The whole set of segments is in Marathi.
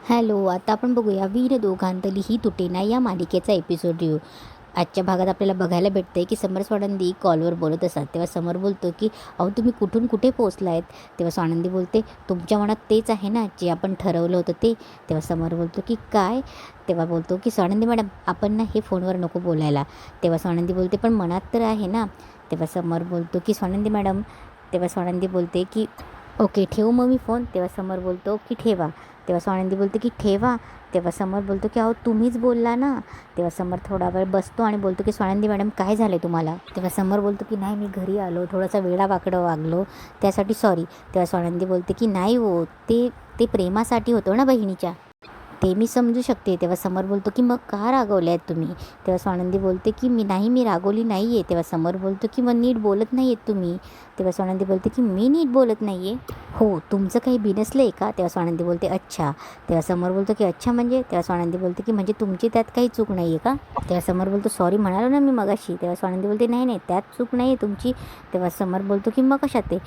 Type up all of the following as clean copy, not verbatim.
हॅलो, आता आपण बघूया वीर दोघांतली ही तुटेना या मालिकेचा एपिसोड रिव्ह्यू. आजच्या भागात आपल्याला बघायला भेटतंय की समर स्वानंदी कॉलवर बोलत असतात. तेव्हा समर बोलतो की अहो तुम्ही कुठून कुठे पोहोचला आहेत. तेव्हा स्वानंदी बोलते तुमच्या मनात तेच आहे ना जे आपण ठरवलं होतं ते. तेव्हा समर बोलतो की काय. तेव्हा बोलतो की स्वानंदी मॅडम आपण ना हे फोनवर नको बोलायला. तेव्हा स्वानंदी बोलते पण मनात तर आहे ना. तेव्हा समर बोलतो की स्वानंदी मॅडम. तेव्हा स्वानंदी बोलते की ओके ठेवू मग मी फोन. तेव्हा समर बोलतो की ठेवा. तेव्हा स्वानंदी बोलते की ठेवा. तेव्हा समर बोलतो की अहो तुम्हीच बोलला ना. तेव्हा समर थोडा वेळ बसतो आणि बोलतो की स्वानंदी मॅडम काय झालं आहे तुम्हाला. तेव्हा समर बोलतो की नाही मी घरी आलो थोडासा वेडावाकडं वागलो त्यासाठी सॉरी. तेव्हा स्वानंदी बोलते की नाही हो ते ते प्रेमासाठी होतं ना बहिणीच्या, ते मी समजू शकते. तेव्हा समर बोलतो की मग का रागवले आहेत तुम्ही. तेव्हा स्वानंदी बोलते की मी रागवली नाही आहे. तेव्हा समर बोलतो की मग नीट बोलत नाही आहेत तुम्ही. तेव्हा स्वानंदी बोलते की मी नीट बोलत नाही आहे. हो तुमचं काही बिनसलं आहे का. तेव्हा स्वानंदी बोलते अच्छा. तेव्हा समर बोलतो की अच्छा म्हणजे. तेव्हा स्वानंदी बोलते की म्हणजे तुमची त्यात काही चूक नाही आहे का. तेव्हा समर बोलतो सॉरी म्हणालो ना मी मगाशी. तेव्हा स्वानंदी बोलते नाही नाही त्यात चूक नाही आहे तुमची. तेव्हा समर बोलतो की मग कशात ते.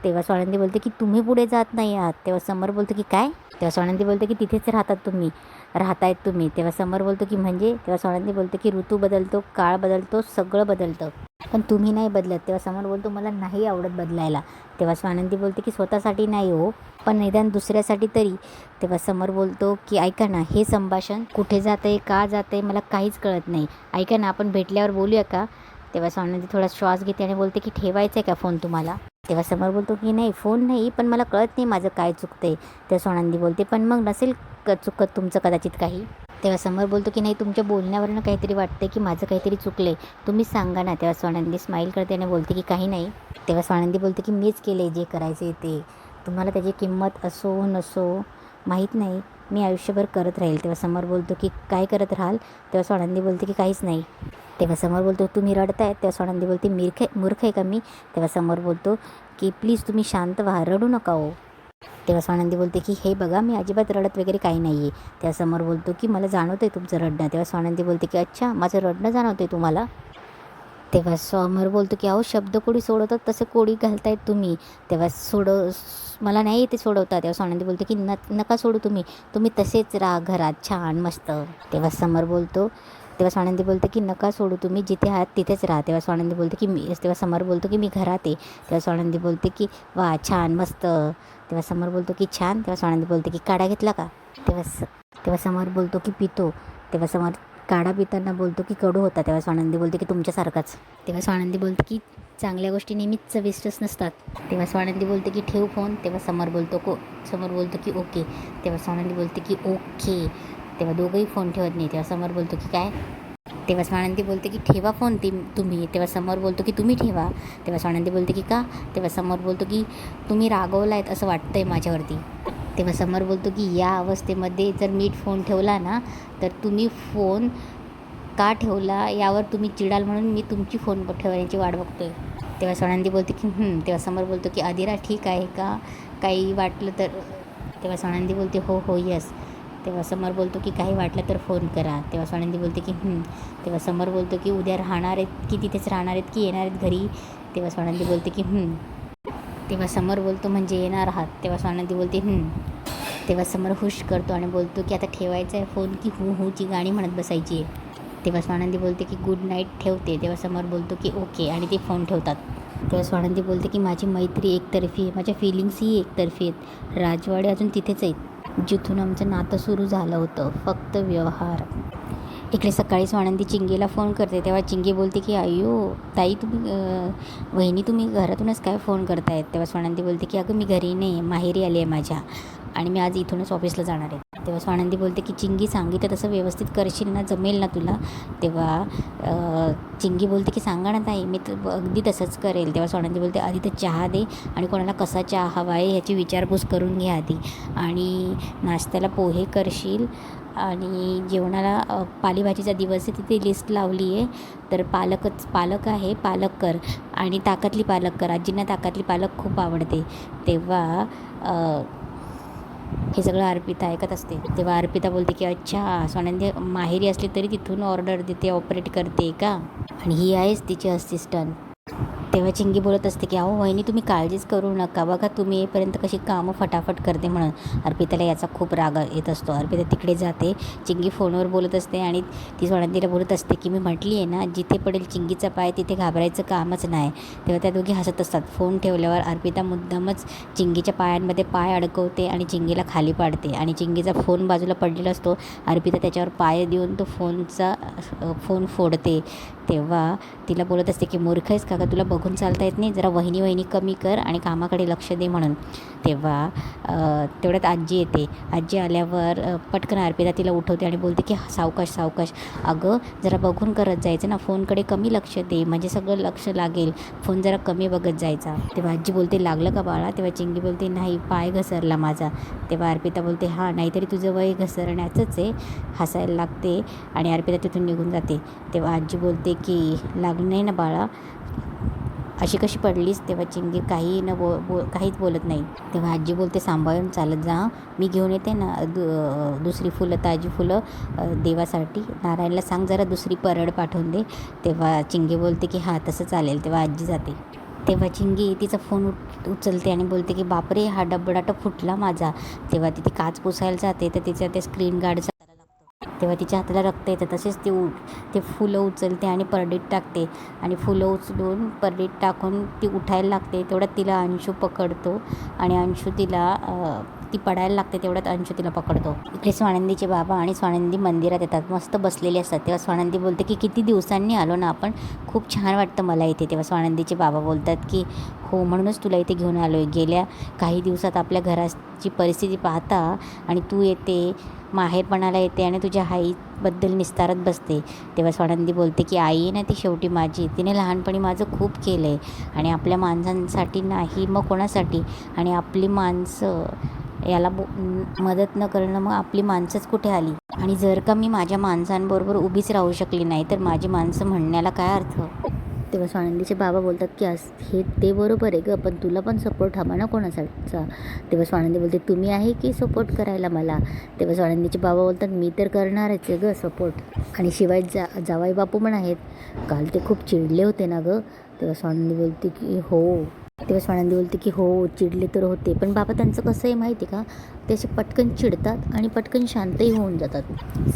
तेव्हा स्वानंदी बोलते की तुम्ही पुढे जात नाही आहात. तेव्हा समर बोलतो की काय. तेव्हा स्वानंदी बोलते की तिथेच राहतायत तुम्ही. तेव्हा समर बोलतो की म्हणजे. तेव्हा स्वानंदी बोलते की ऋतू बदलतो काळ बदलतो सगळं बदलतं पण तुम्ही नाही बदलत. तेव्हा समर बोलतो मला नाही आवडत बदलायला. तेव्हा स्वानंदी बोलते की स्वतःसाठी नाही हो पण निदान दुसऱ्यासाठी तरी. तेव्हा समर बोलतो की ऐका ना हे संभाषण कुठे जातं आहे का जातं आहे मला काहीच कळत नाही. ऐका ना आपण भेटल्यावर बोलूया का. तेव्हा स्वानंदी थोडा श्वास घेते आणि बोलते की ठेवायचं आहे का फोन तुम्हाला. तेव्हा समर बोलतो की नाही फोन नाही पण मला कळत नाही माझं काय चुकतं आहे. तेव्हा स्वानंदी बोलते पण मग नसेल चुकत तुमचं कदाचित काही. तेव्हा समर बोलतो की नाही तुमच्या बोलण्यावरनं काहीतरी वाटतं की माझं काहीतरी चुकलं आहे तुम्ही सांगा ना. तेव्हा स्वानंदी स्माईल करते आणि बोलते की काही नाही. तेव्हा स्वानंदी बोलते की मीच केलं आहे जे करायचं आहे ते. तुम्हाला त्याची किंमत असो नसो माहीत नाही मी आयुष्यभर करत राहील. तेव्हा समर बोलतो की काय करत राहाल. तेव्हा स्वानंदी बोलते की काहीच नाही. तेव्हा समर बोलतो तुम्ही रडतायत. तेव्हा स्वानंदी बोलते मूर्ख आहे का मी. तेव्हा समर बोलतो की प्लीज तुम्ही शांत व्हा रडू नका हो. तेव्हा स्वानंदी बोलते की हे बघा मी अजिबात रडत वगैरे काही नाही आहे. तेव्हा समर बोलतो की मला जाणवतं आहे तुमचं रडणं. तेव्हा स्वानंदी बोलते की अच्छा माझं रडणं जाणवतं आहे तुम्हाला. तेव्हा समर बोलतो की अहो शब्द कोडी सोडवतात तसं कोडी घालतायत तुम्ही. तेव्हा मला नाही ते सोडवता. तेव्हा स्वानंदी बोलते की नका सोडू तुम्ही तसेच राहा घरात छान मस्त. तेव्हा समर बोलतो तेव्हा स्वानंदी बोलते की नका सोडू तुम्ही जिथे आहात तिथेच राहा. तेव्हा स्वानंदी बोलते की तेव्हा समर बोलतो की मी घरात आहे. तेव्हा स्वानंदी बोलते की वा छान मस्त. तेव्हा समर बोलतो की छान. तेव्हा स्वानंदी बोलते की काढा घेतला का. तेव्हा समर बोलतो की पितो. तेव्हा समर काढा पिताना बोलतो की कडू होता. तेव्हा स्वानंदी बोलते की तुमच्यासारखाच. तेव्हा स्वानंदी बोलते की चांगल्या गोष्टी नेहमीच चविष्टच नसतात. तेव्हा स्वानंदी बोलते की ठेव फोन. तेव्हा समर बोलतो की ओके. तेव्हा स्वानंदी बोलते की ओके. तेव्हा दोघंही फोन ठेवत नाही. तेव्हा समर बोलतो की काय. तेव्हा स्वानंदी बोलते की ठेवा फोन तुम्ही. तेव्हा समर बोलतो की तुम्ही ठेवा. तेव्हा स्वानंदी बोलते की का. तेव्हा समर बोलतो की तुम्ही रागवला आहेत असं वाटतं आहे माझ्यावरती. तेव्हा समर बोलतो की या अवस्थेमध्ये जर मीठ फोन ठेवला ना तर तुम्ही फोन का ठेवला यावर तुम्ही चिडाल म्हणून मी तुमची फोन ठेवण्याची वाट बघतो आहे. तेव्हा स्वानंदी बोलते की तेव्हा समर बोलतो की अधिरा ठीक आहे का काही वाटलं तर. तेव्हा स्वानंदी बोलते हो हो यस. तेव्हा समर बोलतो की काही वाटलं तर फोन करा. तेव्हा स्वानंदी बोलते की तेव्हा समर बोलतो की उद्या राहणार आहेत की तिथेच राहणार आहेत की येणार आहेत घरी. तेव्हा स्वानंदी बोलते की तेव्हा समर बोलतो म्हणजे येणार आहात. तेव्हा स्वानंदी बोलते तेव्हा समर हुश करतो आणि बोलतो की आता ठेवायचा आहे फोन की ची गाणी म्हणत बसायची आहे. तेव्हा स्वानंदी बोलते की गुड नाईट ठेवते. तेव्हा समर बोलतो की ओके आणि ते फोन ठेवतात. तेव्हा स्वानंदी बोलते की माझी मैत्री एकतर्फी आहे माझ्या फिलिंग्सही एकतर्फी आहेत. राजवाडे अजून तिथेच आहेत जिथून आमचं नातं सुरू झालं होतं फक्त व्यवहार. इकडे सकाळी स्वानंदी चिंगीला फोन करते. तेव्हा चिंगी बोलते की अय्यो ताई तुम्ही वहिनी तुम्ही घरातूनच काय फोन करतायत. तेव्हा स्वानंदी बोलते की अगं मी घरी नाही माहेरी आली आहे माझ्या आणि मी आज इथूनच ऑफिसला जाणार आहे. तेव्हा स्वानंदी बोलते की चिंगी सांगितलं तसं व्यवस्थित करशील ना जमेल ना तुला. तेव्हा चिंगी बोलते की सांगा ना ताई मी तर अगदी तसंच करेल. तेव्हा स्वानंदी बोलते आधी तर चहा दे आणि कोणाला कसा चहा हवा आहे ह्याची विचारपूस करून घे आधी. आणि नाश्त्याला पोहे करशील आणि जेवणाला पालेभाजीचा दिवस आहे तिथे लिस्ट लावली आहे तर पालक आहे पालक कर आणि ताकातली पालक कर. आजींना ताकातली पालक खूप आवडते. तेव्हा हे सगळं अर्पिता ऐकत असते. तेव्हा अर्पिता बोलते की अच्छा स्वानंदी माहेरी असली तरी तिथून ऑर्डर देते ऑपरेट करते का आणि ही आहेच तिची असिस्टंट. तेव्हा चिंगी बोलत असते की अहो वहिनी तुम्ही काळजीच करू नका, बघा तुम्ही येईपर्यंत कशी कामं फटाफट करते म्हणून. अर्पिताला याचा खूप राग येत असतो. अर्पिता तिकडे जाते, चिंगी फोनवर बोलत असते आणि ती स्वानंदीला बोलत असते की मी म्हटली आहे ना जिथे पडेल चिंगीचा पाय तिथे घाबरायचं कामच नाही. तेव्हा त्या दोघी हसत असतात. फोन ठेवल्यावर अर्पिता मुद्दामच चिंगीच्या पायांमध्ये पाय अडकवते आणि चिंगीला खाली पाडते आणि चिंगीचा फोन बाजूला पडलेला असतो. अर्पिता त्याच्यावर पाय देऊन तो फोन फोडते. तेव्हा तिला बोलत असते की मूर्ख आहेस का तुला बघून चालता येत नाही, जरा वहिनी वहिनी कमी कर आणि कामाकडे लक्ष दे म्हणून. तेव्हा तेवढ्यात आजी येते. आजी आल्यावर पटकन अर्पिता तिला उठवते आणि बोलते की सावकाश सावकाश, अगं जरा बघून करत जायचं ना, फोनकडे कमी लक्ष दे म्हणजे सगळं लक्ष लागेल, फोन जरा कमी बघत जायचा. तेव्हा आजी बोलते लागलं का बाळा? तेव्हा चिंगी बोलते नाही पाय घसरला माझा. तेव्हा अर्पिता बोलते हां नाहीतरी तुझं वय घसरण्याचंच आहे. हसायला लागते आणि अर्पिता तिथून निघून जाते. तेव्हा आजी बोलते की लागलं नाही ना बाळा, अशी कशी पडलीस? तेव्हा चिंगी काहीच बोलत नाही. तेव्हा आजी बोलते सांभाळून चालत जा, मी घेऊन येते ना दुसरी फुलं, ताजी फुलं देवासाठी. नारायणला सांग जरा दुसरी परड पाठवून दे. तेव्हा चिंगी बोलते की हां तसं चालेल. तेव्हा आजी जाते. तेव्हा चिंगी तिचा फोन उचलते आणि बोलते की बापरे हा डबडाट फुटला माझा. तेव्हा ती काच पुसायला जाते तर तिच्या ते स्क्रीन गार्डचा तेव्हा तिच्या हाताला रक्त येतं. तसेच ते फुलं उचलते आणि परडीत टाकते आणि फुलं उचलून परडीत टाकून ती उठायला लागते. तेवढ्यात तिला अंशू पकडतो आणि अंशू तिला ती पडायला लागते. तेवढ्यात अंशू तिला पकडतो. इकडे स्वानंदीचे बाबा आणि स्वानंदी मंदिरात येतात, मस्त बसलेले असतात. तेव्हा स्वानंदी बोलते की किती दिवसांनी आलो ना आपण, खूप छान वाटतं मला इथे. तेव्हा स्वानंदीचे बाबा बोलतात की हो म्हणूनच तुला इथे घेऊन आलो आहे. गेल्या काही दिवसात आपल्या घराची परिस्थिती पाहता आणि तू येते माहेरपणाला येते आणि तुझ्या आईबद्दल निस्तारत बसते. तेव्हा स्वानंदी बोलते की आई आहे ना ती शेवटी माझी, तिने लहानपणी माझं खूप केलं आहे आणि आपल्या माणसांसाठी नाही मग कोणासाठी, आणि आपली माणसं याला मदत न करणं मग आपली माणसंच कुठे आली. आणि जर का मी माझ्या माणसांबरोबर उभीच राहू शकली नाही तर माझी माणसं म्हणण्याला काय अर्थ. तेव्हा स्वानंदीचे बाबा बोलतात की हे ते बरोबर आहे गं, पण तुला पण सपोर्ट हवा ना कोणासाठीचा. तेव्हा स्वानंदी बोलते तुम्ही आहे की सपोर्ट करायला मला. तेव्हा स्वानंदीचे बाबा बोलतात मी तर करणारच आहे गं सपोर्ट, आणि शिवाय जावाई बापू पण आहेत, काल ते खूप चिडले होते ना गं. तेव्हा स्वानंदी बोलते की हो. तेव्हा स्वानंदी बोलते की हो चिडले तर होते, पण बाबा त्यांचं कसं आहे माहिती का, ते असे पटकन चिडतात आणि पटकन शांतही होऊन जातात.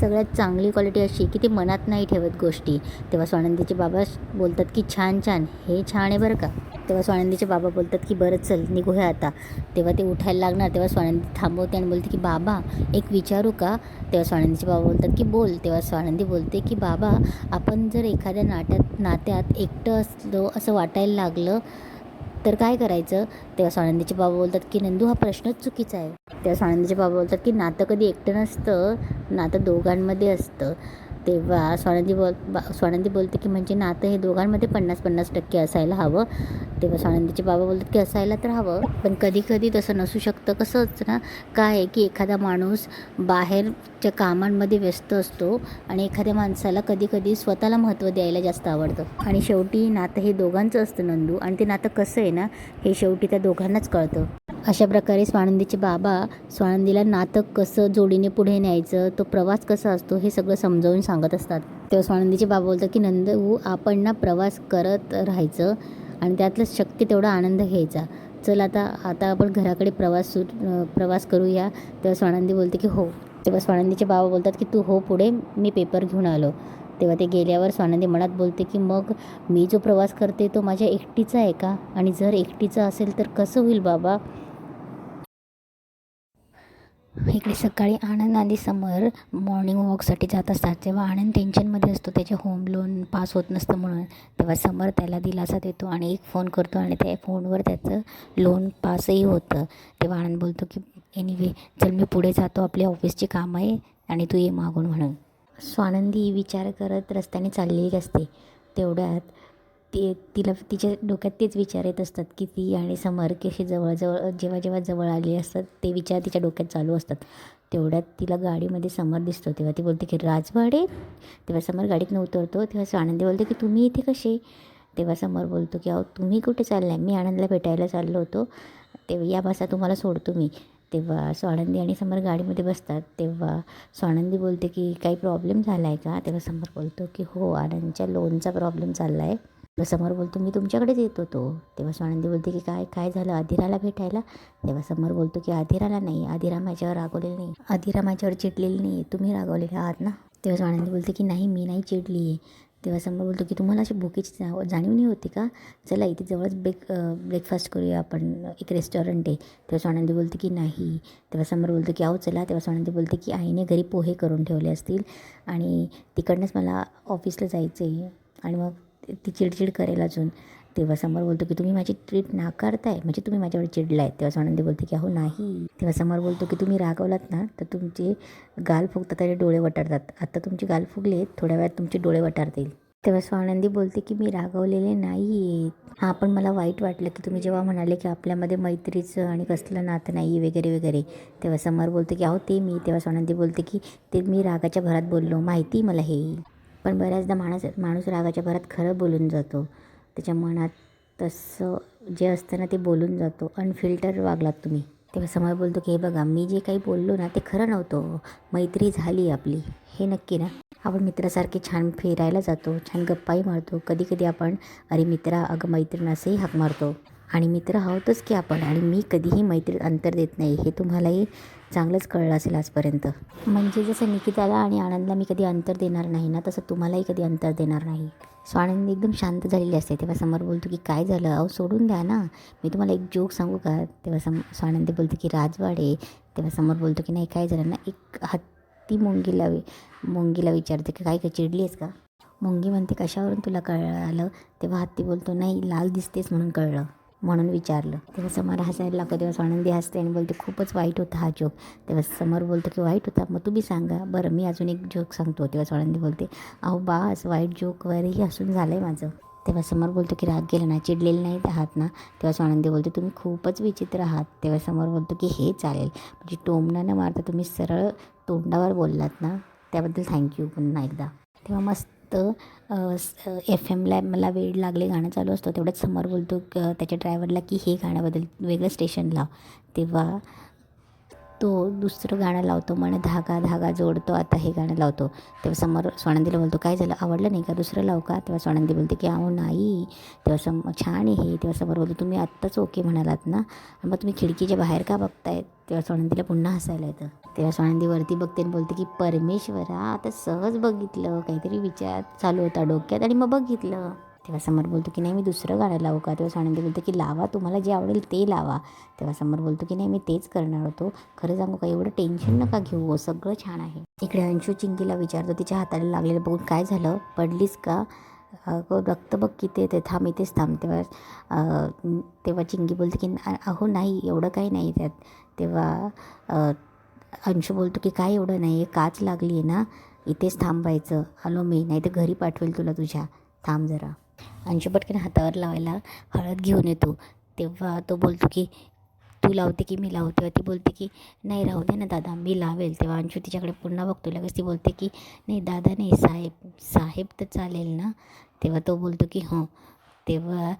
सगळ्यात चांगली क्वालिटी अशी की ते मनात नाही ठेवत गोष्टी. तेव्हा स्वानंदीचे बाबा बोलतात की छान छान, हे छान आहे बरं का. तेव्हा स्वानंदीचे बाबा बोलतात की बरं चल निघूया आता. तेव्हा ते उठायला लागणार तेव्हा स्वानंदी थांबवते आणि बोलते की बाबा एक विचारू का. तेव्हा स्वानंदीचे बाबा बोलतात की बोल. तेव्हा स्वानंदी बोलते की बाबा आपण जर एखाद्या नात्यात एकटं असलो असं वाटायला लागलं तर काय करायचं. तेव्हा स्वानंदीचे बाबा बोलतात की नंदू हा प्रश्नच चुकीचा आहे. तेव्हा स्वानंदीचे बाबा बोलतात की नातं कधी एकटं नसतं, नातं दोघांमध्ये असतं. तेव्हा स्वानंदी बोलते की म्हणजे नातं हे दोघांमध्ये 50-50% असायला हवं. तेव्हा स्वानंदीचे बाबा बोलतात की असायला तर हवं, पण कधी कधी तसं नसू शकतं. कसंच ना काय आहे की एखादा माणूस बाहेरच्या कामांमध्ये व्यस्त असतो आणि एखाद्या माणसाला कधी कधी स्वतःला महत्त्व द्यायला जास्त आवडतं, आणि शेवटी नातं हे दोघांचं असतं नंदू, आणि ते नातं कसं आहे ना हे शेवटी त्या दोघांनाच कळतं. अशा प्रकारे स्वानंदीचे बाबा स्वानंदीला नातं कसं जोडीने पुढे न्यायचं, तो प्रवास कसा असतो हे सगळं समजावून सांगत असतात. तेव्हा स्वानंदीचे बाबा बोलतात की नंदू आपण ना प्रवास करत राहायचं आणि त्यातलं शक्य तेवढा आनंद घ्यायचा. चल आता आपण घराकडे प्रवास करूया. तेव्हा स्वानंदी बोलते की हो. तेव्हा स्वानंदीचे बाबा बोलतात की तू हो पुढे, मी पेपर घेऊन आलो. तेव्हा ते गेल्यावर स्वानंदी मनात बोलते की मग मी जो प्रवास करते तो माझ्या एकटीचा आहे का, आणि जर एकटीचा असेल तर कसं होईल बाबा. इकडे सकाळी आनंद आणि समर मॉर्निंग वॉकसाठी जात असतात. तेव्हा आनंद टेन्शनमध्ये असतो, त्याचे होम लोन पास होत नसतं म्हणून. तेव्हा समर त्याला दिलासा देतो आणि एक फोन करतो आणि त्या फोनवर त्याचं लोन पासही होतं. तेव्हा आनंद बोलतो की एनिवे चल मी पुढे जातो, आपली ऑफिसची कामं आहे आणि तू ये मागून म्हणून. स्वानंदी विचार करत रस्त्याने चाललेली असते. तेवढ्यात तिला तिच्या डोक्यात तेच विचार येत असतात की ती आणि समर कशी जेव्हा जवळ आली असतात ते विचार तिच्या डोक्यात चालू असतात. तेवढ्यात तिला गाडीमध्ये समर दिसतो. तेव्हा ती बोलते की राजवाडे. तेव्हा समर गाडीतनं उतरतो. तेव्हा स्वानंदी बोलते की तुम्ही इथे कसे. तेव्हा समर बोलतो की अहो तुम्ही कुठे चाललाय, मी आनंदला भेटायला चाललो होतो, तेव्हा या बसा तुम्हाला सोडतो मी. तेव्हा स्वानंदी आणि समर गाडीमध्ये बसतात. तेव्हा स्वानंदी बोलते की काही प्रॉब्लेम झाला आहे का. तेव्हा समर बोलतो की हो आनंदच्या लोनचा प्रॉब्लेम चालला आहे. समोर बोलतो मी तुमच्याकडेच येत होतो. तेव्हा स्वानंदी बोलते की काय काय झालं, अधिराला भेटायला? तेव्हा समोर बोलतो की अधिराला नाही, अधिरा माझ्यावर रागवलेली नाही, अधिरा माझ्यावर चिडलेली नाही, तुम्ही रागवलेले आहात ना. तेव्हा स्वानंदी बोलते की नाही मी नाही चिडली आहे. तेव्हा समोर बोलतो की तुम्हाला अशी भुकेची जाणीव नाही होती का? चला इथे जवळच ब्रेकफास्ट करूया आपण, एक रेस्टॉरंट आहे. तेव्हा स्वानंदी बोलते की नाही. तेव्हा समोर बोलतो की आहो चला. तेव्हा स्वानंदी बोलते की आईने घरी पोहे करून ठेवले असतील आणि तिकडनंच मला ऑफिसला जायचं आहे आणि मग ती चिडचिड करेल अजून. तेव्हा समोर बोलतो की तुम्ही माझी ट्रीट नाकारताय, म्हणजे तुम्ही माझ्यावर चिडलाय. तेव्हा स्वानंदी बोलते की अहो नाही. तेव्हा समोर बोलतो की तुम्ही रागवलात ना तर तुमचे गाल फुगतात आणि डोळे वटारतात. आता तुमचे गाल फुगले, थोड्या वेळात तुमचे डोळे वटारतील. तेव्हा स्वानंदी बोलते की मी रागवलेले नाही आहेत. हां पण मला वाईट वाटलं की तुम्ही जेव्हा म्हणाले की आपल्यामध्ये मैत्रीचं आणि कसलं नातं नाही वगैरे वगैरे. तेव्हा समोर बोलते की अहो ते मी. तेव्हा स्वानंदी बोलते की ते मी रागाच्या भरात बोललो, माहिती मला हे. पण बऱ्याचदा माणूस रागाच्या भरात खरं बोलून जातो. त्याच्या मनात तसं जे असतं ना ते बोलून जातो. अनफिल्टर वागलात तुम्ही. तेव्हा समोर बोलतो की हे बघा मी जे काही बोललो ना ते खरं नव्हतं. मैत्री झाली आपली, हे नक्की ना. आपण मित्रासारखे छान फिरायला जातो, छान गप्पाही मारतो. कधी कधी आपण अरे मित्रा अगं मैत्रीण असंही हाक मारतो. आणि मित्र आहोतच की आपण. आणि मी कधीही मैत्रीत अंतर देत नाही, हे तुम्हालाही चांगलंच कळलं असेल आजपर्यंत. म्हणजे जसं निकिताला आणि आनंदला मी कधी अंतर देणार नाही ना, तसं तुम्हालाही कधी अंतर देणार नाही. स्वानंदी एकदम शांत झालेली असते. तेव्हा समोर बोलतो की काय झालं, अहो सोडून द्या ना, मी तुम्हाला एक जोक सांगू का? तेव्हा स्वानंदी बोलतो की राजवाडे. तेव्हा समोर बोलतो की नाही काय झालं ना, एक हत्ती मुंगीला विचारते की काय का चिडली आहेस का? मुंगी म्हणते कशावरून तुला कळलं? तेव्हा हत्ती बोलतो नाही लाल दिसतेस म्हणून कळलं, म्हणून विचारलं. तेव्हा समोर हसायला लागतो. तेव्हा स्वानंदी हसते आणि बोलते खूपच वाईट होता हा जोक. तेव्हा समोर बोलतो की वाईट होता, मग तुम्ही सांगा बरं मी अजून एक जोक सांगतो. तेव्हा स्वानंदी बोलते अहो बास वाईट जोकवरही हसून झालं आहे माझं. तेव्हा समोर बोलतो की राग गेला ना, चिडलेले नाही आहात ना? तेव्हा स्वानंदी बोलते तुम्ही खूपच विचित्र आहात. तेव्हा समोर बोलतो की हे चालेल, म्हणजे टोमणं न मारता तुम्ही सरळ तोंडावर बोललात ना, त्याबद्दल थँक्यू पुन्हा एकदा. तेव्हा मस्त FM मला वेड लागले गाणं चालू असतं. तेवढ्याच समोर बोलतो त्याच्या ड्रायव्हरला की हे गाण्याबद्दल वेगळं स्टेशन लाव. तेव्हा तो दुसरं गाणं लावतो, म्हणे धागा धागा जोडतो आता हे गाणं लावतो. तेव्हा समोर स्वानंदीला बोलतो काय झालं, आवडलं नाही का, दुसरं लावू का? तेव्हा स्वानंदी बोलते की अहो नाही. तेव्हा छान आहे हे. तेव्हा समोर बोलतो तुम्ही आत्ताच ओके म्हणालात ना, मग तुम्ही खिडकीच्या बाहेर का बघतायत? तेव्हा स्वानंदीला पुन्हा हसायला येतं. तेव्हा स्वानंदी वरती बघते आणि बोलते की परमेश्वरा आता सहज बघितलं, काहीतरी विचार चालू होता डोक्यात आणि मग बघितलं. तेव्हा समोर बोलतो की नाही मी दुसरं गाणं लावू का? तेव्हा स्वानंदी बोलतो की लावा, तुम्हाला जे आवडेल ते लावा. तेव्हा समोर बोलतो की नाही मी तेच करणार होतो. खरं सांगू का, एवढं टेन्शन नका घेऊ, सगळं छान आहे. इकडे अंशू चिंकीला विचारतो तिच्या हाताला लागलेलं बघून काय झालं, पडलीस का? रक्त बघ किती येते, थांब इथेच थांब. तेव्हा चिंकी बोलते की अहो नाही एवढं काही नाही त्यात. तेव्हा अंशू बोलतो की काय एवढं नाही आहे, काच लागली आहे ना, इथेच थांबायचं, आलो मी, नाही तर घरी पाठवेल तुला तुझ्या, थांब जरा. अंशू पटकन हातावर लावायला हळद घेऊन येतो. तेव्हा तो बोलतो की तू लावते की मी लावू? तेव्हा ती बोलते की नाही राहू दे ना दादा मी लावेल. तेव्हा अंशू तिच्याकडे पुन्हा बघतो. लगेच ती बोलते की नाही दादा नाही साहेब, साहेब तर चालेल ना? तेव्हा तो बोलतो की हो. तेव्हा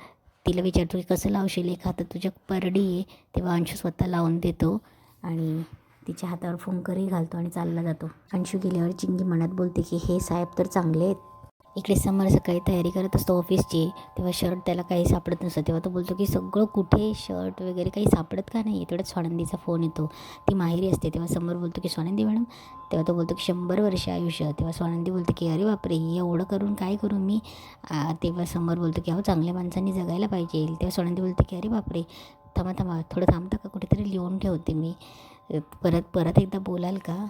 तिला विचारतो की कसं लावशील, एक हातात तुझ्या परडी आहे. तेव्हा अंशू स्वतः लावून देतो आणि तिच्या हातावर फुंकरही घालतो आणि चालला जातो. अंशू गेल्यावर चिंगी मनात बोलते की हे साहेब तर चांगले आहेत. इकडे समर सकाळी तयारी करत असतो ऑफिसची. तेव्हा शर्ट त्याला काही सापडत नसतं. तेव्हा तो बोलतो की सगळं कुठे शर्ट वगैरे काही सापडत का नाही? तेवढ्यात स्वानंदीचा फोन येतो. ती माहेरी असते. तेव्हा समर बोलतो की स्वानंदी मॅडम. तेव्हा तो बोलतो की 100 वर्ष आयुष्य. तेव्हा स्वानंदी बोलते की अरे बापरे एवढं करून काय करू मी? तेव्हा समर बोलतो की अहो चांगल्या माणसांनी जगायला पाहिजे. तेव्हा स्वानंदी बोलते की अरे बापरे थांबा थांबा थोडं थांबता का, कुठेतरी लिहून ठेवते मी, परत एकदा बोलाल का?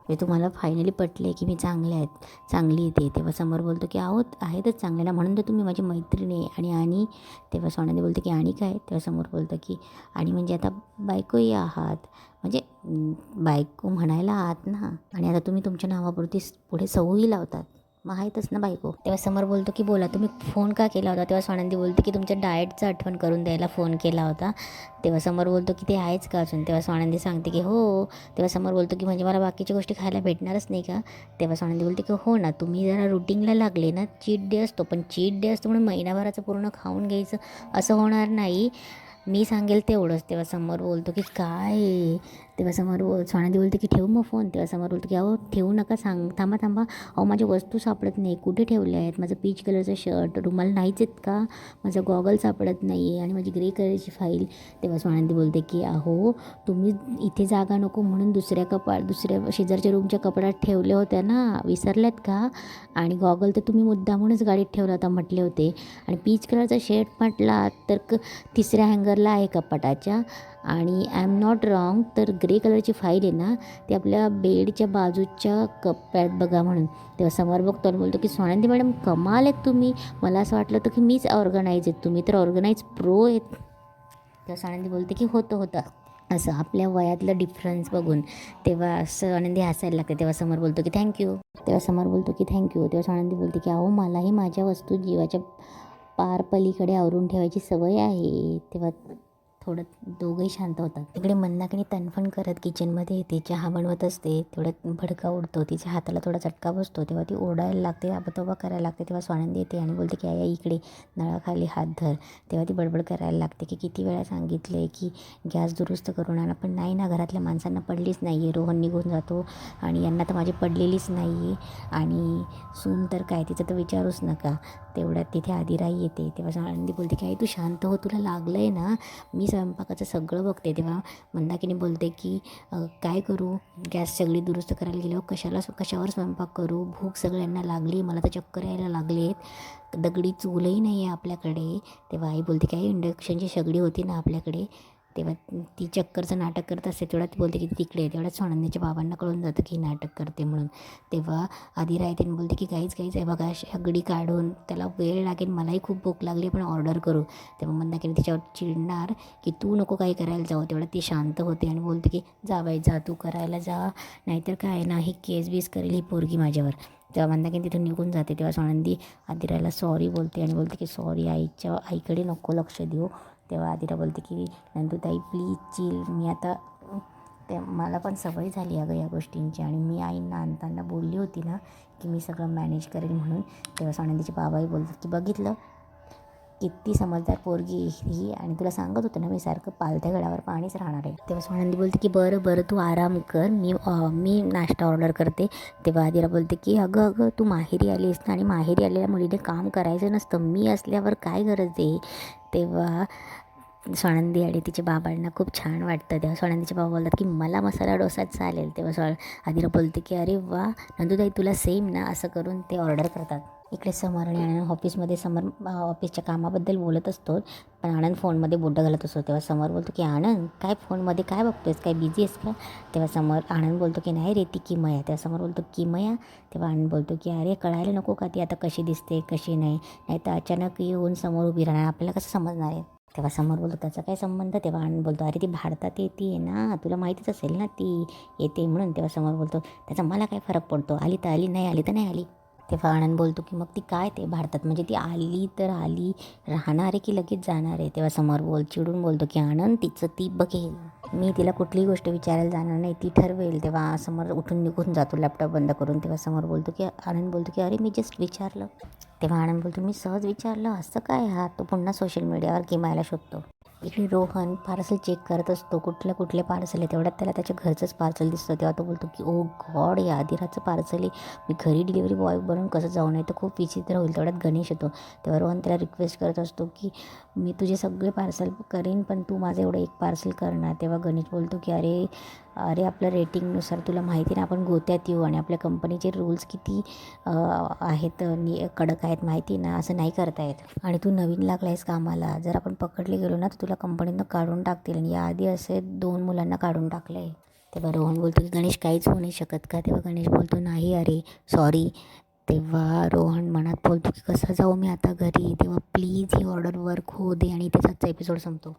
मी तुम्हाला फायनली पटले की मी चांगली येते. तेव्हा समोर बोलतो की आहो आहेतच चांगले ना, म्हणून तर तुम्ही माझी मैत्रिणी आहे. आणि तेव्हा स्वानंदी बोलते की आणि काय? तेव्हा समोर बोलतं की आणि म्हणजे आता बायकोही आहात, म्हणजे बायको म्हणायला आहात ना, आणि आता तुम्ही तुमच्या नावापुरती पुढे सऊही लावतात, मग आहेतच ना बायको. तेव्हा समोर बोलतो की बोला तुम्ही फोन का केला होता? तेव्हा स्वानंदी बोलते की तुमच्या डाएटचं आठवण करून द्यायला फोन केला होता. तेव्हा समोर बोलतो की ते आहेच का अजून? तेव्हा स्वानंदी सांगते की हो. तेव्हा समोर बोलतो की म्हणजे मला बाकीच्या गोष्टी खायला भेटणारच नाही का? तेव्हा स्वानंदी बोलते की हो ना, तुम्ही जरा रुटीनला लागले ना, चीट डे असतो, पण चीट डे असतो म्हणून महिनाभराचं पूर्ण खाऊन घ्यायचं असं होणार नाही, मी सांगेल तेवढंच. तेव्हा समोर बोलतो की काय तेव्हा समोर स्वानंदी बोलते की ठेवू मग फोन. तेव्हा समोर बोलतो की अहो ठेवू नका, थांबा थांबा, अहो माझ्या वस्तू सापडत नाही, कुठे ठेवल्या आहेत, माझं पीच कलरचं शर्ट, रुमाल नाहीच आहेत का, माझा गॉगल सापडत नाही आहे आणि माझी ग्रे कलरची फाईल. तेव्हा स्वानंदी बोलते की अहो तुम्ही इथे जागा नको म्हणून दुसऱ्या शेजारच्या रूमच्या कपाटात ठेवल्या होत्या ना, विसरल्यात का, आणि गॉगल तर तुम्ही मुद्दामूनच गाडीत ठेवला होता म्हटले होते, आणि पीच कलरचा शर्ट म्हटला तर तिसऱ्या हँगरला आहे कपाटाच्या, आणि आय एम नॉट रॉंग तर ग्रे कलरची फाईल आहे ना ती आपल्या बेडच्या बाजूच्या कप्प्यात बघा म्हणून. तेव्हा समोर बघतो आणि बोलतो की स्वानंदी मॅडम कमाल आहेत तुम्ही, मला असं वाटलं होतं की मीच ऑर्गनाईज आहेत, तुम्ही तर ऑर्गनाईज प्रो आहेत. तेव्हा स्वानंदी बोलते की होतं असं आपल्या वयातलं डिफरन्स बघून. तेव्हा स्वानंदी हसायला लागते. तेव्हा समोर बोलतो की थँक्यू. तेव्हा स्वानंदी बोलते की अहो मलाही माझ्या वस्तू जीवाच्या पार पलीकडे आवरून ठेवायची सवय आहे. तेव्हा थोडं दोघंही शांत होतात. तिकडे मंदाकिनी तणफण करत किचनमध्ये येते, चहा बनवत असते. तेवढ्यात भडका उडतो, तिच्या हाताला थोडा चटका बसतो. तेव्हा ती ओरडायला लागते, आबातोबा करायला लागते. तेव्हा स्वानंदी येते आणि बोलते की आया इकडे नळाखाली हात धर. तेव्हा ती बडबड करायला लागते की किती वेळा सांगितले की गॅस दुरुस्त करून आणा, पण नाही ना, घरातल्या माणसांना पडलीच नाही आहे. रोहन निघून जातो आणि यांना तर माझी पडलेलीच नाही आहे, आणि सून तर काय तिचं तर विचारूच नका. तेवढ्यात तिथे आदिराई येते. तेव्हा स्वानंदी बोलते की आई तू शांत हो, तुला लागलं आहे ना, मी स्वयंपाकाचं सगळं बघते. तेव्हा मंदाकिनी बोलते की काय करू, गॅस सगळी दुरुस्त करायला गेल्यावर कशावर स्वयंपाक करू, भूक सगळ्यांना लागली, मला तर चक्कर यायला लागले आहेत, दगडी चूलही नाही आहे आपल्याकडे. तेव्हा आई बोलते की आई इंडक्शनची शेगडी होती ना आपल्याकडे. तेव्हा ती चक्करचं नाटक करत असते. तेवढ्यात ती बोलते की ती तिकडे आहे. तेवढ्याच स्वानंदीच्या बाबांना कळून जातं की नाटक करते म्हणून. तेव्हा आदिरा येते आणि बोलते की काहीच आहे बघा, शेगडी काढून त्याला वेळ लागेल, मलाही खूप भूक लागली, पण ऑर्डर करू. तेव्हा मंदाकिनी तिच्यावर चिडणार की तू नको काही करायला जाऊ. तेवढ्यात ती शांत होते आणि बोलते की जा बाई जा, तू करायला जा, नाहीतर काय ना ही केस बीस करेल ही पोरगी माझ्यावर. तेव्हा मंदाकिनी तिथून निघून जाते. तेव्हा स्वानंदी आदिराला सॉरी बोलते आणि बोलते की सॉरी, आईकडे नको लक्ष देऊ. तेव्हा आदिरा बोलते की नंदुताई प्लीज चिल, मी आता मला पण सवय झाली अगं या गोष्टींची, आणि मी आईंना आणताना बोलली होती ना की मी सगळं मॅनेज करेन म्हणून. तेव्हा स्वानंदीचे बाबाही बोलतात की बघितलं किती समजदार पोरगी ही, आणि तुला सांगत होतं ना मी सारखं पालथ्या गडावर पाणीच राहणार आहे. तेव्हा स्वानंदी बोलते की बरं तू आराम कर, मी नाश्ता ऑर्डर करते. तेव्हा आदिरा बोलते की अगं तू माहेरी आलीस ना, आणि माहेरी आलेल्या मुलीने काम करायचं नसतं, मी असल्यावर काय गरज आहे. तेव्हा स्वानंदी आणि तिच्या बाबांना खूप छान वाटतं. तेव्हा स्वानंदीचे बाबा बोलतात की मला मसाला डोसा चालेल. तेव्हा आदिरा बोलते की अरे वा नंदुताई तुला सेम ना, असं करून ते ऑर्डर करतात. इकडे समर आणि आनंद ऑफिसमध्ये, ऑफिसच्या कामाबद्दल बोलत असतो, पण आनंद फोनमध्ये बोटं घालत असतो. तेव्हा समर बोलतो की आनंद काय फोनमध्ये काय बघतोयस, काय बिझी आहेस का. तेव्हा आनंद बोलतो की नाही रे ती किमया. तेव्हा समर बोलतो किमया. तेव्हा आनंद बोलतो की अरे कळायला नको का ती आता कशी दिसते कशी नाही तर अचानक येऊन समोर उभी राहणार, आपल्याला कसं समजणार आहे. तेव्हा समोर बोलतो त्याचा काय संबंध. तेव्हा आनंद बोलतो अरे ती भारतात येते आहे ना, तुला माहितीच असेल ना ती येते म्हणून. तेव्हा समोर बोलतो त्याचा मला काय फरक पडतो, आली तर आली, नाही आली तर नाही आली. तेव्हा आनंद बोलतो की मग ती काय ते भारतात म्हणजे ती आली तर आली, राहणार आहे की लगेच जाणार आहे. तेव्हा समोर चिडून बोलतो की आनंद तिचं ती बघेल, मी तिला कुठलीही गोष्ट विचारायला जाणार नाही, ती ठरवेल. तेव्हा समोर उठून निघून जातो लॅपटॉप बंद करून. तेव्हा समोर आनंद बोलतो की अरे मी जस्ट विचारलं. तेव्हा आनंद बोलतो मी सहज विचारलं, असं काय हा. तो पुन्हा सोशल मीडियावर किमायला शोधतो. इकडे रोहन पार्सल चेक करत असतो, कुठले पार्सल आहे. तेवढ्यात त्याला त्याच्या घरचंच पार्सल दिसतं. तेव्हा तो बोलतो की ओ गॉड, या आदिराचं पार्सल आहे, मी घरी डिलिव्हरी बॉय बनून कसं जाऊ, नाही तर खूप विचित्र होईल. तेवढ्यात गणेश येतो. तेव्हा रोहन त्याला रिक्वेस्ट करत असतो की मी तुझे सगळे पार्सल करेन, पण तू माझं एवढं एक पार्सल करणार. तेव्हा गणेश बोलतो की अरे आपल्या रेटिंगनुसार तुला माहिती ना, आपण गोत्यात येऊ, आणि आपल्या कंपनीचे रूल्स किती आहेत, कडक आहेत माहिती ना, असं नाही करता येत. आणि तू नवीन लागला आहेस कामाला, जर आपण पकडले गेलो ना तर तुला कंपनीनं काढून टाकतील, आणि याआधी असे 2 मुलांना काढून टाकलं आहे. तेव्हा रोहन बोलतो की गणेश काहीच होऊ नाही शकत का. तेव्हा गणेश बोलतो नाही अरे सॉरी. तेव्हा रोहन मनात बोलतो की कसं जाऊ मी आता घरी. तेव्हा प्लीज ही ऑर्डर वर्क होऊ दे, आणि इथेच आजचा एपिसोड संपतो.